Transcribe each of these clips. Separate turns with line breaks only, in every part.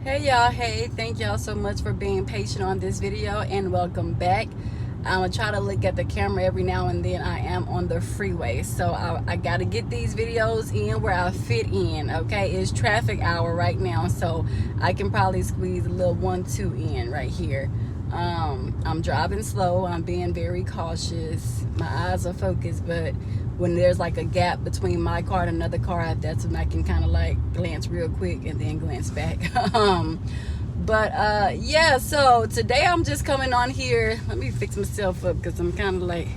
Hey y'all, hey, thank y'all so much for being patient on this video and welcome back. I'm gonna try to look at the camera every now and then. I am on the freeway, so I gotta get these videos in where I fit in. Okay, it's traffic hour right now, so I can probably squeeze a little 1-2 in right here. I'm driving slow, I'm being very cautious, my eyes are focused, but when there's like a gap between my car and another car, that's when I can kind of like glance real quick and then glance back. Yeah, so today I'm just coming on here. Let me fix myself up because I'm kind of like,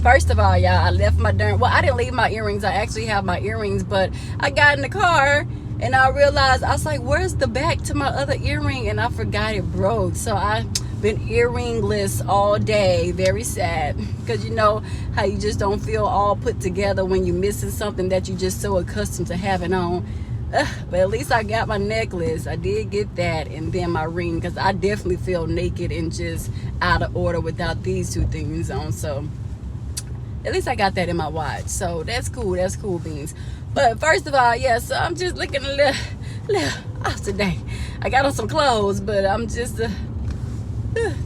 first of all, y'all, I left my I didn't leave my earrings. I actually have my earrings, but I got in the car and I realized, I was like, where's the back to my other earring? And I forgot it broke. So I've been earringless all day. Very sad, because you know how you just don't feel all put together when you're missing something that you're just so accustomed to having on. But at least I got my necklace. I did get that, and then my ring, because I definitely feel naked and just out of order without these two things on. So at least I got that in my watch, so that's cool. That's cool beans. But first of all, yeah, so I'm just looking a little off today. I got on some clothes, but I'm just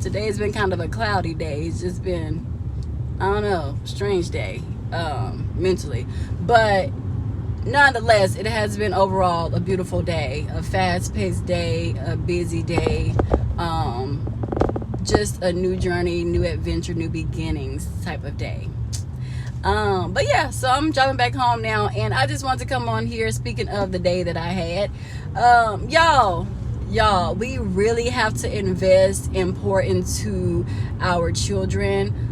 today has been kind of a cloudy day. It's just been, I don't know, strange day mentally, but nonetheless, it has been overall a beautiful day, a fast-paced day, a busy day, just a new journey, new adventure, new beginnings type of day. But yeah, so I'm driving back home now, and I just wanted to come on here, speaking of the day that I had. Y'all, we really have to invest and pour into our children.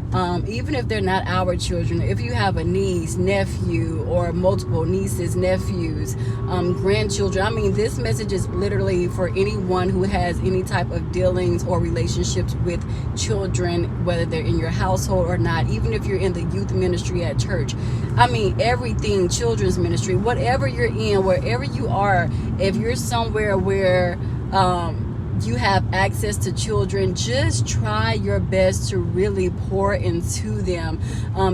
Even if they're not our children, if you have a niece, nephew, or multiple nieces, nephews, grandchildren, I mean, this message is literally for anyone who has any type of dealings or relationships with children, whether they're in your household or not, even if you're in the youth ministry at church. I mean, everything, children's ministry, whatever you're in, wherever you are, if you're somewhere where you have access to children, just try your best to really pour into them,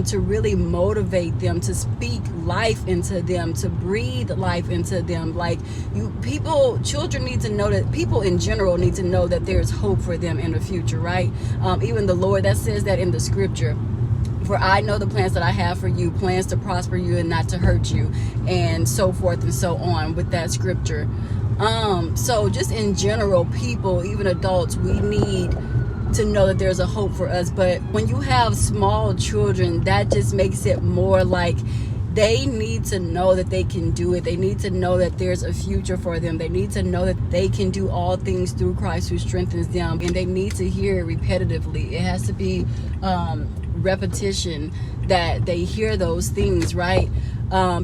to really motivate them, to speak life into them, to breathe life into them. Like, children need to know that, people in general need to know that there's hope for them in the future, right? Even the Lord, that says that in the scripture. For I know the plans that I have for you, plans to prosper you and not to hurt you, and so forth and so on with that scripture. So just in general, people, even adults, we need to know that there's a hope for us. But when you have small children, that just makes it more like they need to know that they can do it. They need to know that there's a future for them. They need to know that they can do all things through Christ who strengthens them. And they need to hear it repetitively. It has to be repetition that they hear those things, right?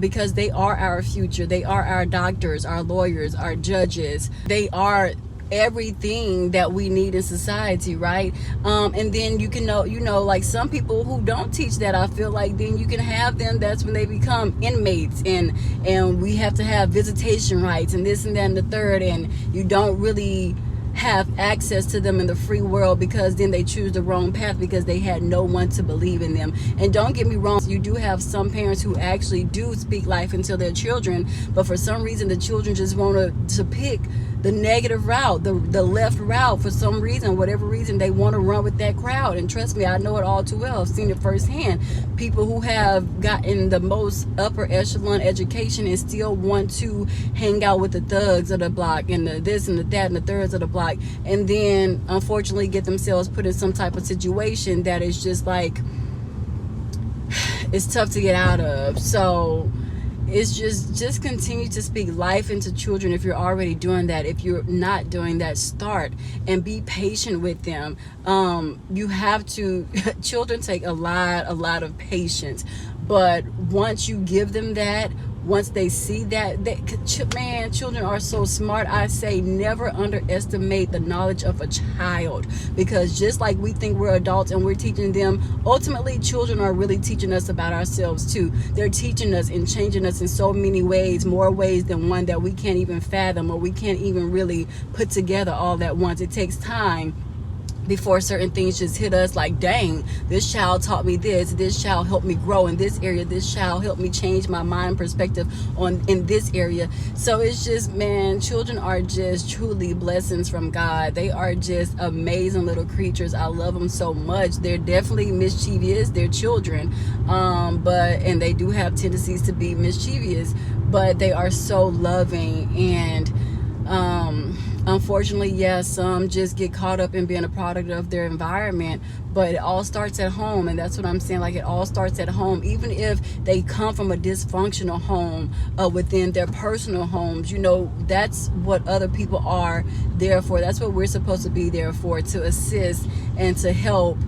Because they are our future. They are our doctors, our lawyers, our judges. They are everything that we need in society, right? And then you can know, like some people who don't teach that, I feel like then you can have them, that's when they become inmates, and we have to have visitation rights and this and that and the third, and you don't really have access to them in the free world, because then they choose the wrong path because they had no one to believe in them. And don't get me wrong, you do have some parents who actually do speak life into their children, but for some reason the children just want to pick the negative route, the left route. For some reason, whatever reason, they want to run with that crowd. And trust me, I know it all too well. I've seen it firsthand. People who have gotten the most upper echelon education and still want to hang out with the thugs of the block and the this and the that and the thirds of the block, and then unfortunately get themselves put in some type of situation that is just like, it's tough to get out of. So it's just continue to speak life into children if you're already doing that. If you're not doing that, start and be patient with them. You have to, children take a lot of patience, but once you give them that, once they see that, man, children are so smart. I say never underestimate the knowledge of a child, because just like we think we're adults and we're teaching them, ultimately children are really teaching us about ourselves too. They're teaching us and changing us in so many ways, more ways than one that we can't even fathom, or we can't even really put together all at once. It takes time. before certain things just hit us, like, dang, this child taught me this child helped me grow in this area, this child helped me change my mind perspective in this area. So it's just, man, children are just truly blessings from God. They are just amazing little creatures. I love them so much. They're definitely mischievous. They're children, and they do have tendencies to be mischievous, but they are so loving. And unfortunately, yes, some just get caught up in being a product of their environment, but it all starts at home. And that's what I'm saying, like, it all starts at home. Even if they come from a dysfunctional home, within their personal homes, that's what other people are there for. That's what we're supposed to be there for, to assist and to help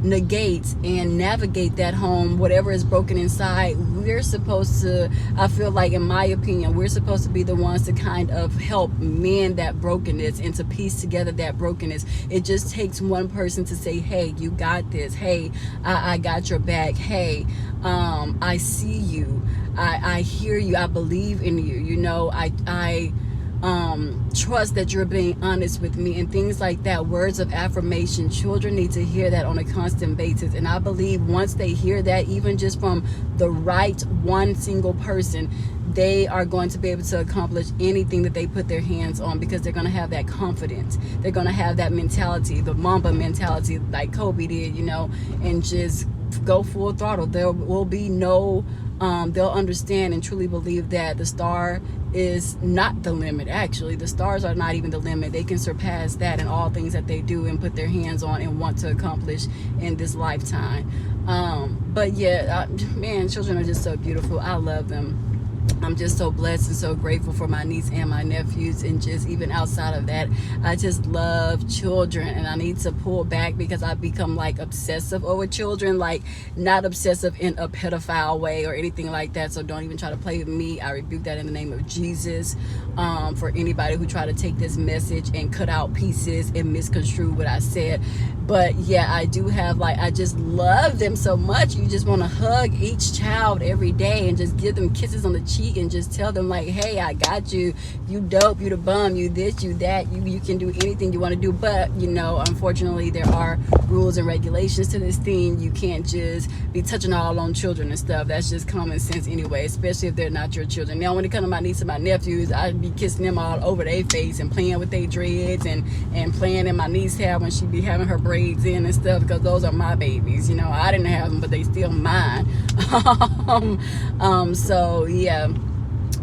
negate and navigate that home, whatever is broken inside. We're supposed to, I feel like, in my opinion, we're supposed to be the ones to kind of help mend that brokenness and to piece together that brokenness. It just takes one person to say, hey, you got this. Hey, I got your back. Hey, I see you. I hear you. I believe in you. I trust that you're being honest with me, and things like that. Words of affirmation. Children need to hear that on a constant basis. And I believe once they hear that, even just from the right one single person, they are going to be able to accomplish anything that they put their hands on, because they're going to have that confidence. They're going to have that mentality, the Mamba mentality, like Kobe did, and just go full throttle. There will be no they'll understand and truly believe that the star is not the limit. Actually, the stars are not even the limit. They can surpass that in all things that they do and put their hands on and want to accomplish in this lifetime. But yeah, man, children are just so beautiful. I love them. I'm just so blessed and so grateful for my niece and my nephews. And just even outside of that, I just love children, and I need to pull back because I become like obsessive over children, like not obsessive in a pedophile way or anything like that. So don't even try to play with me. I rebuke that in the name of Jesus. For anybody who try to take this message and cut out pieces and misconstrue what I said. But yeah, I do have, like, I just love them so much. You just want to hug each child every day and just give them kisses on the cheek and just tell them, like, hey, I got you. You dope. You the bum. You this, you that. You can do anything you want to do. But, unfortunately, there are rules and regulations to this thing. You can't just be touching all on children and stuff. That's just common sense anyway, especially if they're not your children. Now, when it comes to my niece and my nephews, I'd be kissing them all over their face and playing with their dreads and playing in my niece's hair when she be having her braids in and stuff, because those are my babies. I didn't have them, but they still mine. So yeah,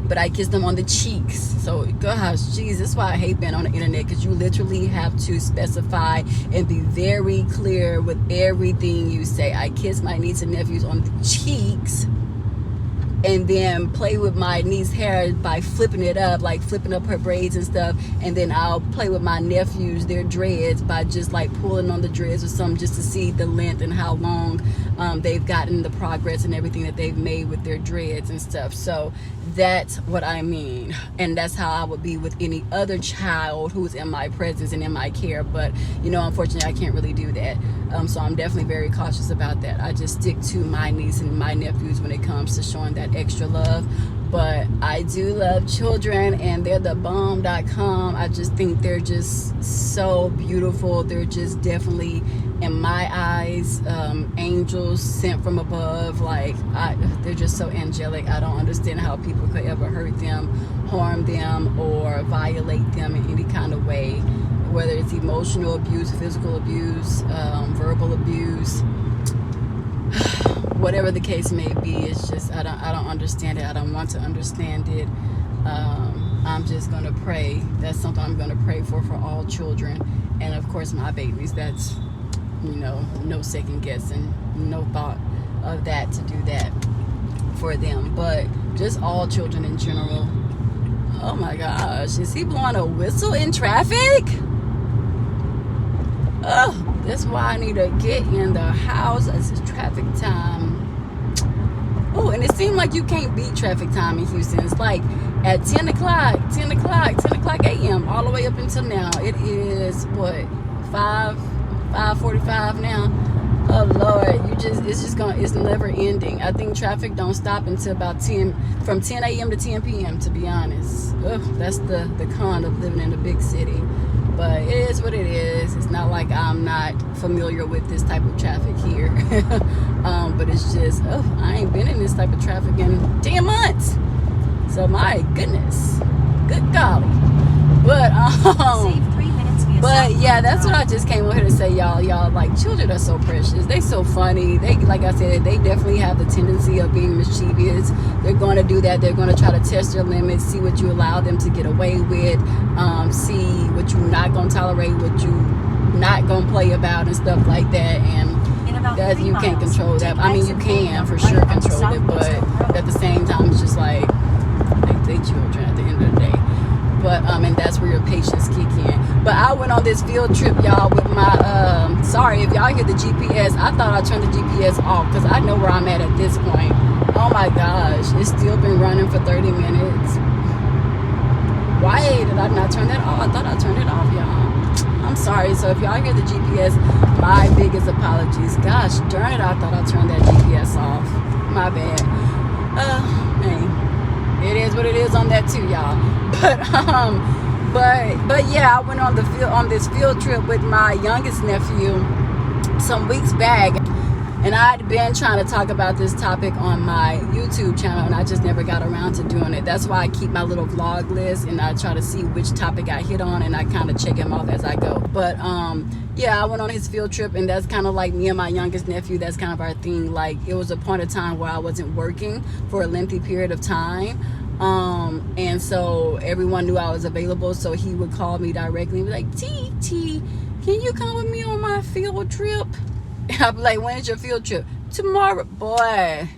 but I kissed them on the cheeks. So gosh, geez, that's why I hate being on the internet, because you literally have to specify and be very clear with everything you say. I kiss my niece and nephews on the cheeks, and then play with my niece's hair by flipping it up, like flipping up her braids and stuff. And then I'll play with my nephews, their dreads, by just like pulling on the dreads or something, just to see the length and how long they've gotten, the progress and everything that they've made with their dreads and stuff. So that's what I mean. And that's how I would be with any other child who's in my presence and in my care. But, unfortunately, I can't really do that. So I'm definitely very cautious about that. I just stick to my niece and my nephews when it comes to showing that extra love. But I do love children, and they're the bomb.com. I just think they're just so beautiful. They're just definitely, in my eyes, angels sent from above. Like, they're just so angelic. I don't understand how people could ever hurt them, harm them, or violate them in any kind of way, whether it's emotional abuse, physical abuse, verbal abuse, whatever the case may be. It's just, I don't understand it. I don't want to understand it. I'm just going to pray. That's something I'm going to pray for all children. And of course, my babies, that's, no second guessing, no thought of that, to do that for them. But just all children in general. Oh my gosh, is he blowing a whistle in traffic? Oh, that's why I need to get in the house. It's traffic time. Oh, and it seemed like you can't beat traffic time in Houston. It's like at 10 o'clock a.m. all the way up until now. It is, what, 5:45 now? Oh Lord, it's never ending. I think traffic don't stop until about from 10 a.m. to 10 p.m. to be honest. Ugh, that's the con of living in a big city. But it is what it is. It's not like I'm not familiar with this type of traffic here. But it's just, I ain't been in this type of traffic in 10 months. So my goodness. Good golly. But yeah, that's what I just came over here to say, y'all. Like, children are so precious. They so funny. They, like I said, they definitely have the tendency of being mischievous. They're going to do that. They're going to try to test their limits, see what you allow them to get away with, see what you're not going to tolerate, what you not going to play about and stuff like that. And that you can't control that. I mean, you can for sure control it, but at the same time, it's just like they children at the end of the day. But and that's where your patience kick in. But I went on this field trip, y'all, with my sorry if y'all hear the GPS. I thought I turned the GPS off because I know where I'm at this point. Oh my gosh, it's still been running for 30 minutes. Why did I not turn that off? I thought I turned it off, y'all. I'm sorry. So if y'all hear the GPS, my biggest apologies. Gosh darn it, I thought I turned that GPS off. My bad. Hey, it is what it is on that too, y'all. But yeah, I went on this field trip with my youngest nephew some weeks back, and I'd been trying to talk about this topic on my YouTube channel, and I just never got around to doing it. That's why I keep my little vlog list, and I try to see which topic I hit on, and I kind of check him off as I go. But yeah, I went on his field trip, and that's kind of like me and my youngest nephew. That's kind of our thing. Like, it was a point of time where I wasn't working for a lengthy period of time. And so everyone knew I was available, so he would call me directly and be like, T, can you come with me on my field trip? And I'd be like, when is your field trip? Tomorrow. Boy,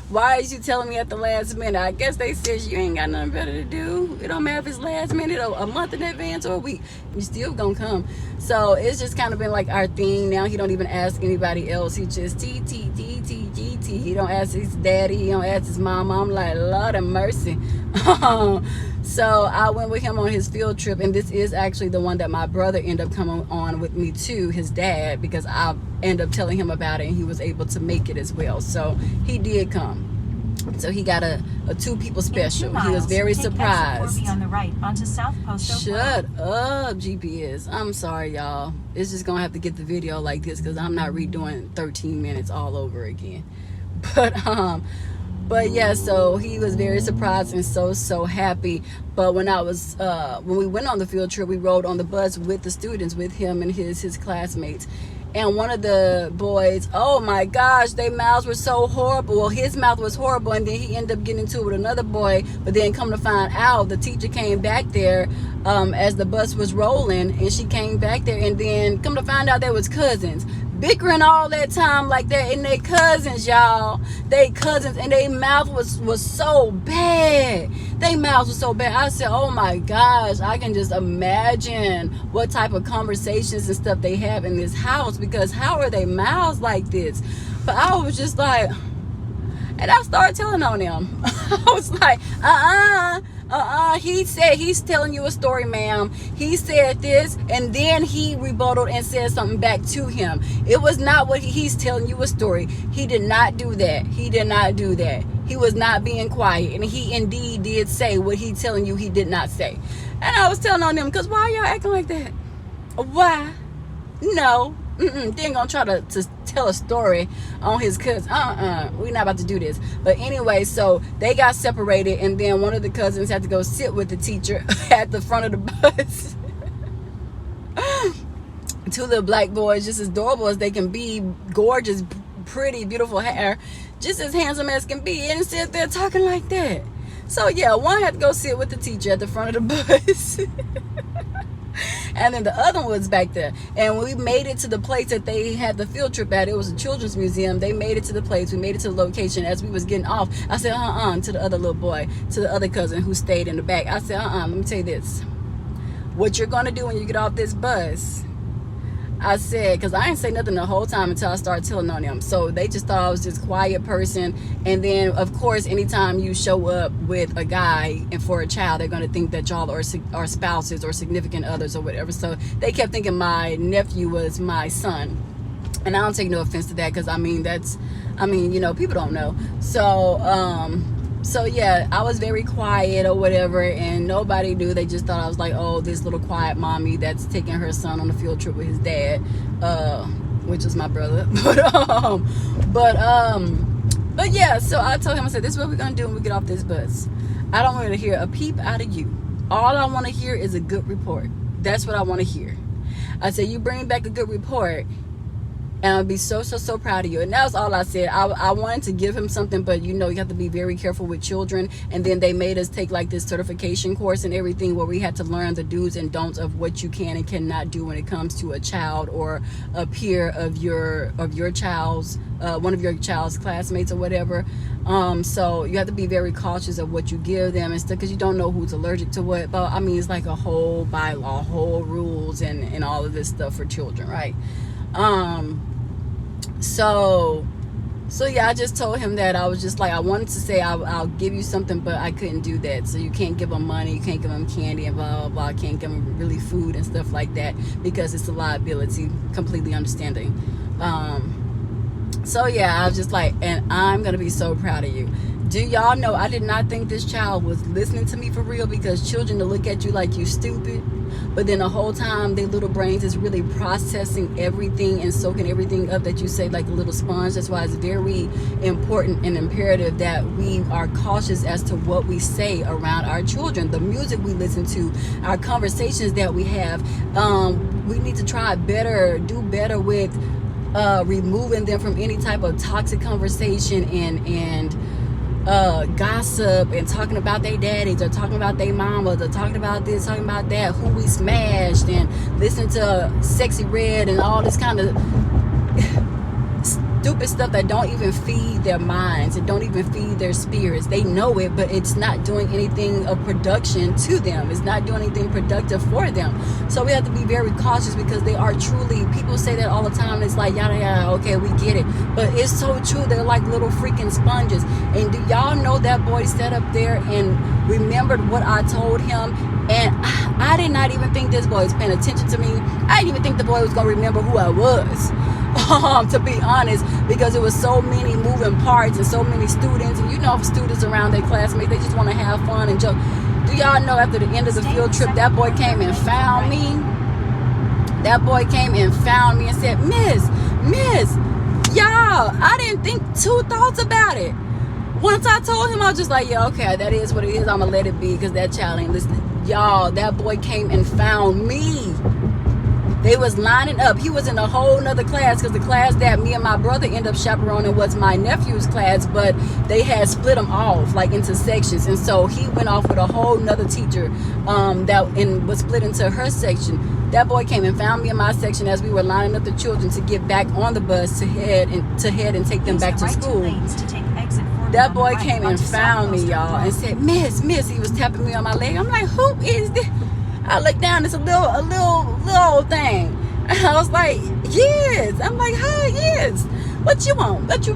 why is you telling me at the last minute? I guess they said you ain't got nothing better to do. It don't matter if it's last minute or a month in advance or a week. You still gonna come. So it's just kind of been like our thing. Now he don't even ask anybody else. He just T. He don't ask his daddy. He don't ask his mom. I'm like, Lord have mercy. So I went with him on his field trip, and this is actually the one that my brother ended up coming on with me too, his dad, because I ended up telling him about it, and he was able to make it as well. So he did come. So he got a 2 people special. He was very surprised. On the right onto South Post. Shut up, GPS. I'm sorry, y'all. It's just gonna have to get the video like this because I'm not redoing 13 minutes all over again. But yeah, so he was very surprised and so happy. But when when we went on the field trip, we rode on the bus with the students, with him and his classmates. And one of the boys, oh my gosh, their mouths were so horrible. Well, his mouth was horrible, and then he ended up getting into it with another boy. But then come to find out, the teacher came back there as the bus was rolling, and she came back there, and then come to find out they was cousins. Bickering all that time like that, and they cousins, y'all. They cousins, and their mouth was so bad. They mouths were so bad. I said, oh my gosh, I can just imagine what type of conversations and stuff they have in this house, because how are they mouths like this? But I was just like, and I started telling on them. I was like, he said, he's telling you a story, ma'am. He said this, and then he rebutted and said something back to him. It was not what he's telling you a story. He did not do that. He did not do that. He was not being quiet, and he indeed did say what he telling you he did not say. And I was telling on them, because why y'all acting like that? Why? No. They ain't gonna try to tell a story on his cousin. We're not about to do this. But anyway, so they got separated, and then one of the cousins had to go sit with the teacher at the front of the bus. 2 little black boys, just as adorable as they can be, gorgeous, pretty, beautiful hair, just as handsome as can be, and sit there talking like that. So yeah, one had to go sit with the teacher at the front of the bus. And then the other one was back there. And when we made it to the place that they had the field trip at, it was a children's museum. They made it to the place. We made it to the location. As we was getting off, I said, to the other little boy, to the other cousin who stayed in the back. I said, let me tell you this. What you're going to do when you get off this bus, I said, because I didn't say nothing the whole time until I started telling on them. So they just thought I was this quiet person. And then, of course, anytime you show up with a guy and for a child, they're going to think that y'all are spouses or significant others or whatever. So they kept thinking my nephew was my son. And I don't take no offense to that, because, people don't know. So, So yeah, I was very quiet or whatever, and nobody knew. They just thought I was like, oh, this little quiet mommy that's taking her son on a field trip with his dad, which is my brother. But yeah. So I told him, I said, this is what we're gonna do when we get off this bus. I don't want to hear a peep out of you. All I want to hear is a good report. That's what I want to hear. I said, you bring back a good report, and I'll be so proud of you. And that was all I said. I wanted to give him something, but you have to be very careful with children. And then they made us take like this certification course and everything, where we had to learn the do's and don'ts of what you can and cannot do when it comes to a child or a peer of your child's, one of your child's classmates or whatever. So you have to be very cautious of what you give them and stuff, because you don't know who's allergic to what. But I mean, it's like a whole bylaw, whole rules and all of this stuff for children, right? So yeah, I just told him that. I was just like, I wanted to say I'll give you something, but I couldn't do that. So you can't give them money, you can't give them candy and blah blah blah, can't give them really food and stuff like that, because it's a liability. Completely understanding. So yeah, I was just like, and I'm gonna be so proud of you. Do y'all know I did not think this child was listening to me for real, because children to look at you like you stupid, but then the whole time their little brains is really processing everything and soaking everything up that you say like a little sponge. That's why it's very important and imperative that we are cautious as to what we say around our children, the music we listen to, our conversations that we have. We need to try better, do better with removing them from any type of toxic conversation and gossip and talking about their daddies or talking about their mamas or talking about this, talking about that, who we smashed, and listening to Sexy Red and all this kind of stupid stuff that don't even feed their minds and don't even feed their spirits. They know it, but it's not doing anything of production to them. It's not doing anything productive for them. So we have to be very cautious, because they are truly, people say that all the time. It's like, yada yada, okay, we get it, but it's so true. They're like little freaking sponges. And do y'all know that boy sat up there and remembered what I told him? And I did not even think this boy was paying attention to me. I didn't even think the boy was gonna remember who I was. To be honest, because it was so many moving parts and so many students, and students around their classmates, they just want to have fun and joke. Do y'all know, after the end of the field trip, that boy came and found me? That boy came and found me and said, Miss, y'all, I didn't think two thoughts about it. Once I told him, I was just like, yeah, okay, that is what it is. I'm gonna let it be, because that child ain't listening. Y'all, that boy came and found me. They was lining up. He was in a whole nother class, because the class that me and my brother ended up chaperoning was my nephew's class, but they had split them off like into sections, and so he went off with a whole nother teacher was split into her section. That boy came and found me in my section as we were lining up the children to get back on the bus to head and take them back to school. That boy came and found me, y'all, and said, Miss, he was tapping me on my leg. I'm like, who is this? I looked down, it's a little thing. And I was like, yes. I'm like, hi, yes. What you want? What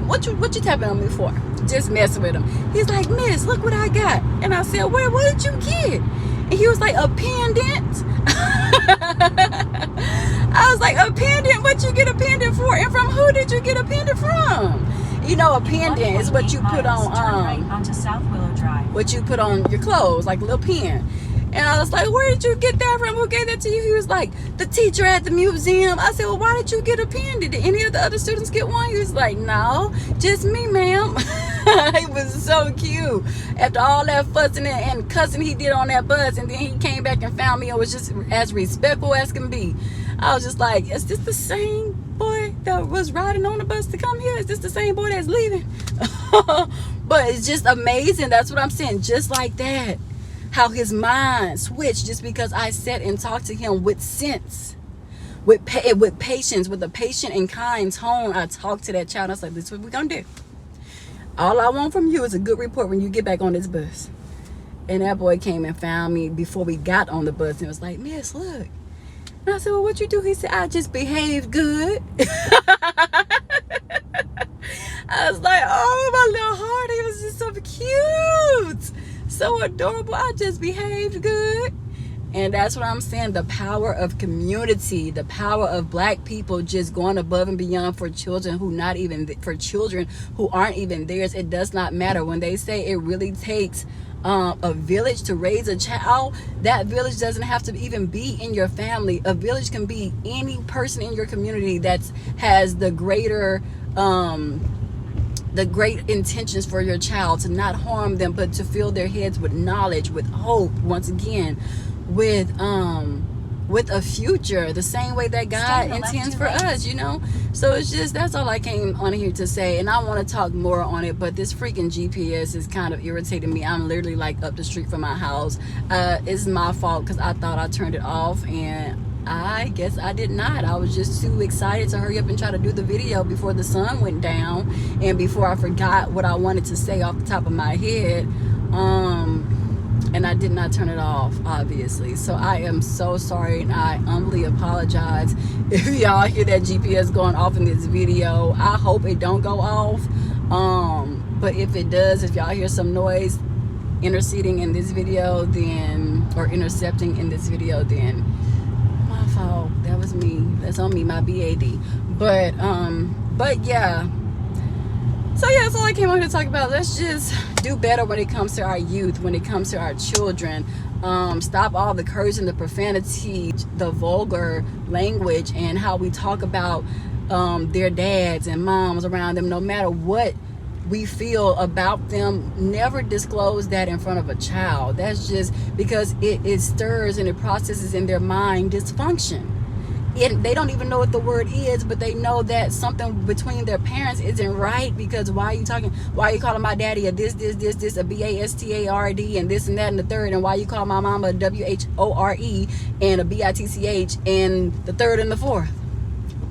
you tapping on me for? Just messing with him. He's like, Miss, look what I got. And I said, what did you get? And he was like, a pendant. I was like, a pendant? What you get a pendant for? And from who did you get a pendant from? A pendant is what you put on
onto South Willow Drive.
What you put on your clothes, like a little pin. And I was like, where did you get that from? Who gave that to you? He was like, the teacher at the museum. I said, well, why did you get a pen? Did any of the other students get one? He was like, no, just me, ma'am. It was so cute. After all that fussing and cussing he did on that bus, and then he came back and found me and was just as respectful as can be. I was just like, is this the same boy that was riding on the bus to come here? Is this the same boy that's leaving? But it's just amazing. That's what I'm saying. Just like that. How his mind switched just because I sat and talked to him with sense, with patience, with a patient and kind tone. I talked to that child. I was like, this is what we're going to do. All I want from you is a good report when you get back on this bus. And that boy came and found me before we got on the bus and was like, Miss, look. And I said, well, what you do? He said, I just behaved good. I was like, oh, my little heart. He was just so cute. So adorable. I just behaved good. And that's what I'm saying, the power of community, the power of black people just going above and beyond for children who not even, for children who aren't even theirs. It does not matter. When they say it really takes a village to raise a child, that village doesn't have to even be in your family. A village can be any person in your community that has the greater the great intentions for your child, to not harm them, but to fill their heads with knowledge, with hope, once again, with a future, the same way that God intends for us, you know. So it's just, that's all I came on here to say. And I want to talk more on it, but this freaking GPS is kind of irritating me. I'm literally like up the street from my house. It's my fault because I thought I turned it off, and I guess I did not. I was just too excited to hurry up and try to do the video before the sun went down and before I forgot what I wanted to say off the top of my head. And I did not turn it off, obviously. So I am so sorry, and I humbly apologize if y'all hear that GPS going off in this video. I hope it don't go off. But if it does, if y'all hear some noise interceding in this video, then, or intercepting in this video, then my fault. That was me. That's on me, my BAD. But yeah. So yeah, that's all I came on here to talk about. Let's just do better when it comes to our youth, when it comes to our children. Stop all the cursing, the profanity, the vulgar language, and how we talk about their dads and moms around them. No matter what we feel about them, never disclose that in front of a child. That's just because it stirs and it processes in their mind dysfunction. They don't even know what the word is, but they know that something between their parents isn't right, because why are you calling my daddy a this, a BASTARD, and this and that and the third, and why you call my mama a WHORE and a BITCH and the third and the fourth?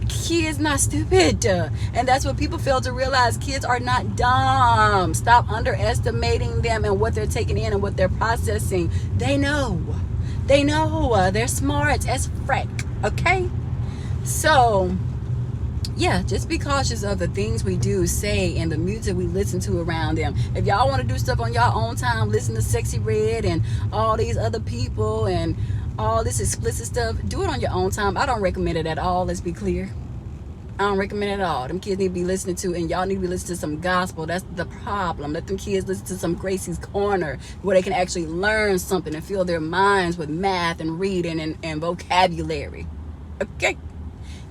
Kids not stupid, and that's what people fail to realize. Kids are not dumb. Stop underestimating them and what they're taking in and what they're processing. They know, they're smart as frick. Okay, so yeah, just be cautious of the things we do, say, and the music we listen to around them. If y'all want to do stuff on your own time, listen to Sexy Red and all these other people and all this explicit stuff, do it on your own time. I don't recommend it at all. Let's be clear. I don't recommend it at all. Them kids need to be listening to, and y'all need to be listening to some gospel. That's the problem. Let them kids listen to some Gracie's Corner, where they can actually learn something and fill their minds with math and reading and vocabulary. Okay?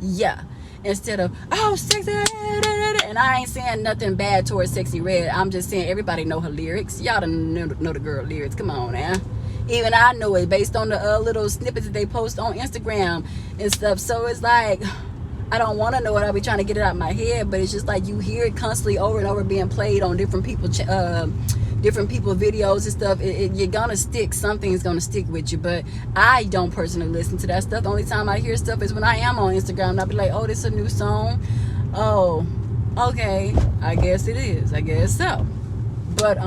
Yeah. Instead of, oh, Sexy Red. And I ain't saying nothing bad towards Sexy Red. I'm just saying everybody know her lyrics. Y'all don't know the girl lyrics. Come on now. Even I know it based on the little snippets that they post on Instagram and stuff. So it's like, I don't want to know it. I'll be trying to get it out of my head, but it's just like you hear it constantly over and over being played on different people videos and stuff. You're gonna stick. Something's gonna stick with you. But I don't personally listen to that stuff. The only time I hear stuff is when I am on Instagram, and I'll be like, oh, this is a new song. Oh, okay, I guess it is. I guess so. But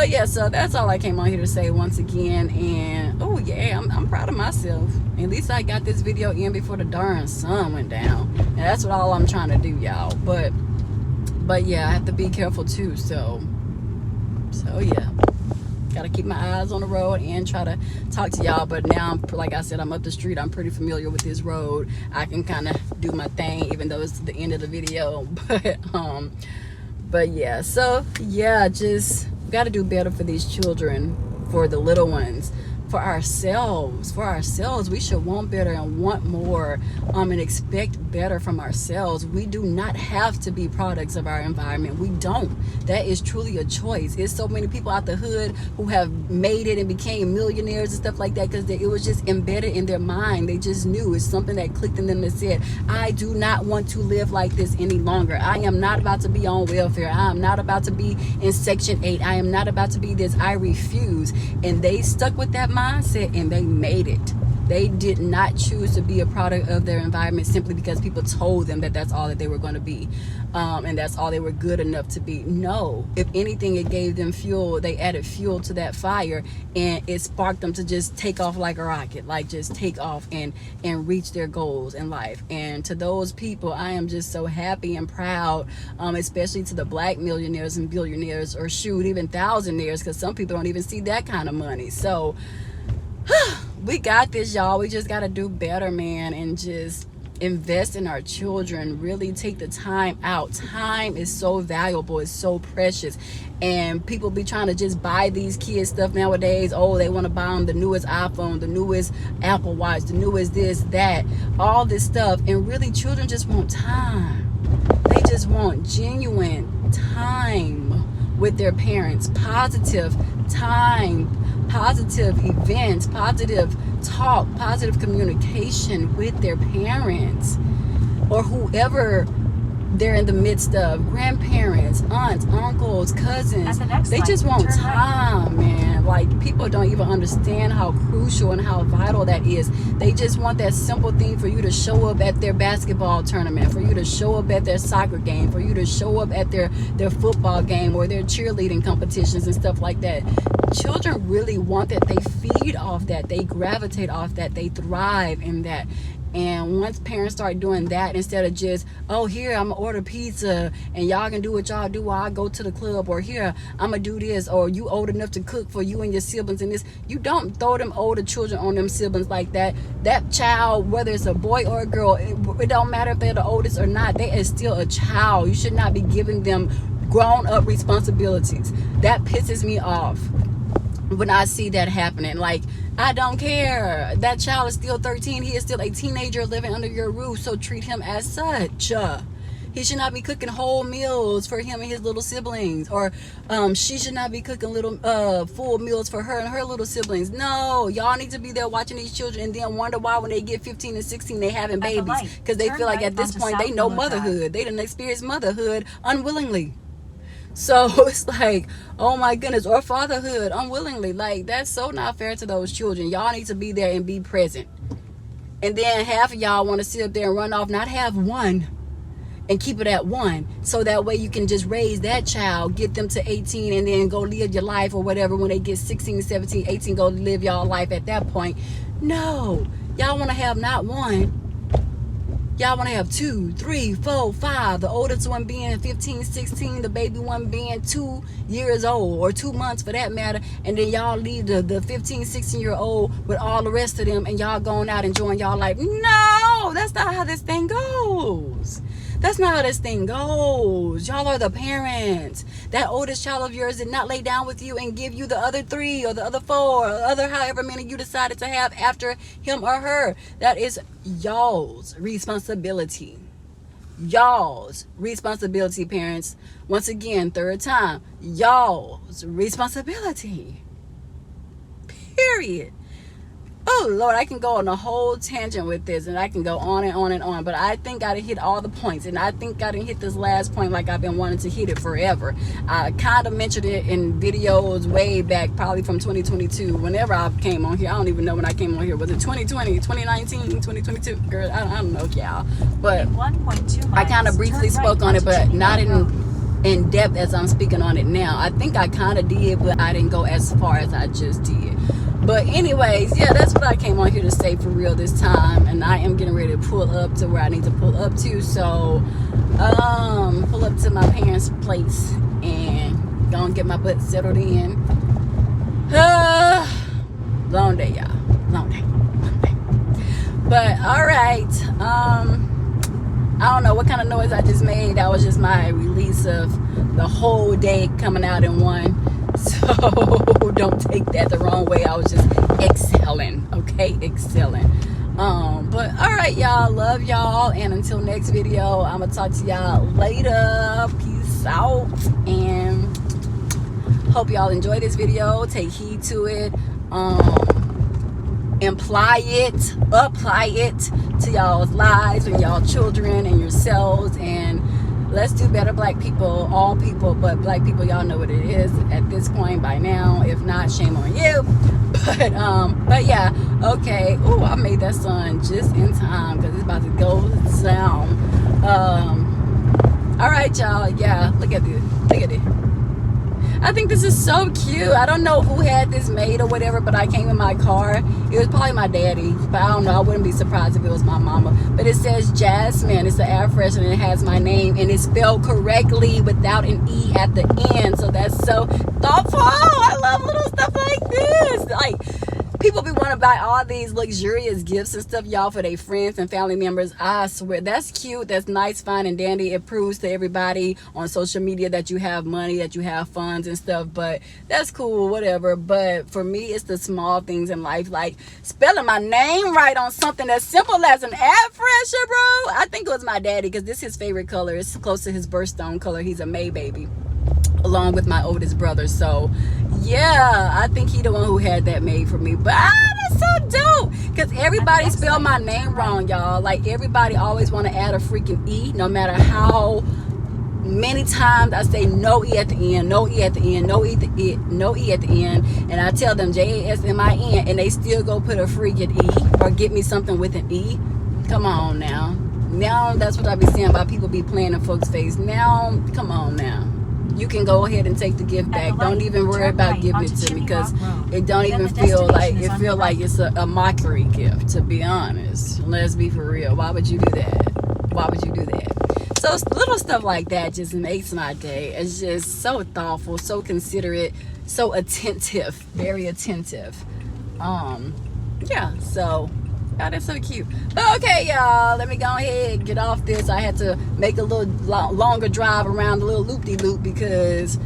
yeah, so that's all I came on here to say once again. And oh yeah, I'm proud of myself. At least I got this video in before the darn sun went down. And that's what all I'm trying to do, y'all. But yeah, I have to be careful too. So yeah, gotta keep my eyes on the road and try to talk to y'all. But now, like I said, I'm up the street. I'm pretty familiar with this road. I can kind of do my thing, even though it's the end of the video. But yeah, so yeah, just got to do better for these children, for the little ones, for ourselves. We should want better and want more, and expect better from ourselves. We do not have to be products of our environment. We don't. That is truly a choice. It's so many people out the hood who have made it and became millionaires and stuff like that because it was just embedded in their mind. They just knew. It's something that clicked in them that said, I do not want to live like this any longer. I am not about to be on welfare. I am not about to be in Section 8. I am not about to be this. I refuse. And they stuck with that mindset and they made it. They did not choose to be a product of their environment simply because people told them that that's all that they were going to be, and that's all they were good enough to be. No, if anything, it gave them fuel. They added fuel to that fire, and it sparked them to just take off like a rocket, like just take off and reach their goals in life. And to those people, I am just so happy and proud, especially to the black millionaires and billionaires, or shoot, even thousandaires, because some people don't even see that kind of money. So We got this, y'all. We just got to do better, man, and just invest in our children. Really take the time out. Time is so valuable. It's so precious. And people be trying to just buy these kids stuff nowadays. Oh, they want to buy them the newest iPhone, the newest Apple Watch, the newest this, that, all this stuff. And really, children just want time. They just want genuine time with their parents. Positive time, positive events, positive talk, positive communication with their parents or whoever they're in the midst of. Grandparents, aunts, uncles, cousins. They just want time, man. Like, people don't even understand how crucial and how vital that is. They just want that simple thing for you to show up at their basketball tournament, for you to show up at their soccer game, for you to show up at their football game or their cheerleading competitions and stuff like that. Children really want that. They feed off that. They gravitate off that. They thrive in that. And once parents start doing that, instead of just, oh, here, I'm going to order pizza and y'all can do what y'all do while I go to the club, or here, I'm going to do this, or you old enough to cook for you and your siblings and this. You don't throw them older children on them siblings like that. That child, whether it's a boy or a girl, it don't matter if they're the oldest or not. They is still a child. You should not be giving them grown-up responsibilities. That pisses me off when I see that happening. Like, I don't care. That child is still 13. He is still a teenager living under your roof, so treat him as such. He should not be cooking whole meals for him and his little siblings, or she should not be cooking little full meals for her and her little siblings. No, y'all need to be there watching these children and then wonder why when they get 15 and 16 they having babies, because they feel like at this point they know motherhood. They didn't experience motherhood unwillingly. So it's like, oh my goodness, or fatherhood unwillingly. Like, that's so not fair to those children. Y'all need to be there and be present. And then half of y'all want to sit up there and run off, not have one, and keep it at one. So that way you can just raise that child, get them to 18, and then go live your life or whatever. When they get 16, 17, 18, go live y'all life at that point. No, y'all want to have not one. Y'all want to have 2, 3, 4, 5. The oldest one being 15, 16. The baby one being 2 years old, or 2 months for that matter. And then y'all leave the 15, 16-year-old with all the rest of them, and y'all going out enjoying y'all life. No, that's not how this thing goes. That's not how this thing goes. Y'all are the parents. That oldest child of yours did not lay down with you and give you the other 3 or the other 4 or the other however many you decided to have after him or her. That is y'all's responsibility. Y'all's responsibility, parents. Once again, third time, y'all's responsibility. Period. Oh Lord, I can go on a whole tangent with this, and I can go on and on and on, but I think I done hit all the points, and I think I done hit this last point like I've been wanting to hit it forever. I kind of mentioned it in videos way back, probably from 2022, whenever I came on here. I don't even know when I came on here. Was it 2020, 2019, 2022? Girl, I don't know, y'all. But I kind of briefly spoke on it, but not in depth as I'm speaking on it now. I think I kind of did, but I didn't go as far as I just did. But anyways, yeah, that's what I came on here to say for real this time. And I am getting ready to pull up to where I need to pull up to. So, pull up to my parents' place and go and get my butt settled in. Long day, y'all. Long day. But, all right. I don't know what kind of noise I just made. That was just my release of the whole day coming out in one. So don't take that the wrong way. I was just excelling, okay? Excelling. But all right, y'all. Love y'all. And until next video, I'm going to talk to y'all later. Peace out. And hope y'all enjoy this video. Take heed to it. Apply it to y'all's lives and y'all children and yourselves, and let's do better, black people, all people, but black people, y'all know what it is at this point by now. If not, shame on you. But yeah, okay. Oh, I made that sun just in time because it's about to go down. All right, y'all. Yeah, look at this. Look at it. I think this is so cute. I don't know who had this made or whatever, but I came in my car. It was probably my daddy, but I don't know. I wouldn't be surprised if it was my mama. But it says Jasmine. It's the air freshener, and it has my name, and it's spelled correctly without an E at the end. So that's so thoughtful. I love little stuff like this. Like, people be want to buy all these luxurious gifts and stuff, y'all, for their friends and family members. I swear, that's cute, that's nice, fine, and dandy. It proves to everybody on social media that you have money, that you have funds and stuff, but that's cool, whatever. But for me, it's the small things in life, like spelling my name right on something as simple as an air freshener, bro. I think it was my daddy, because this is his favorite color. It's close to his birthstone color. He's a May baby, along with my oldest brother. So yeah, I think he the one who had that made for me. But that's so dope, because everybody spelled my name wrong, y'all. Like, everybody always want to add a freaking E, no matter how many times I say no E at the end, no E at the end, no E at the end, and I tell them JASMIN, and they still go put a freaking E or get me something with an E. Come on now. Now that's what I be saying about people be playing in folks' face. Now, come on now. You can go ahead and take the gift back. Don't even worry about giving it to me, because it don't even feel like it's a mockery gift, to be honest. Let's be for real. Why would you do that? Why would you do that? So little stuff like that just makes my day. It's just so thoughtful, so considerate, so attentive, very attentive. Yeah, so God, that's so cute. But okay, y'all, let me go ahead and get off this. I had to make a little longer drive around the little loop-de-loop, because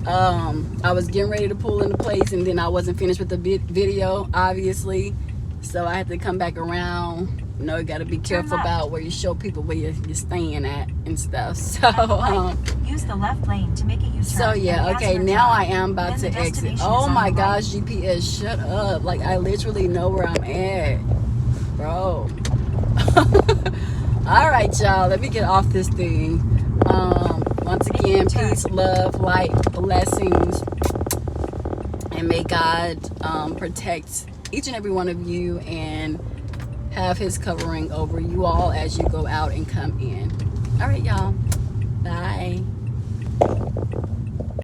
I was getting ready to pull into place, and then I wasn't finished with the video, obviously. So I had to come back around. You know, you got to be careful about where you show people where you're staying at and stuff. So
use the left lane to make a U-turn.
So yeah, okay, now I am about to exit. Oh my gosh, GPS, shut up. Like, I literally know where I'm at, bro. All right, y'all, let me get off this thing. Once again, peace, love, light, blessings, and may God protect each and every one of you, and have his covering over you all as you go out and come in. All right, y'all, bye.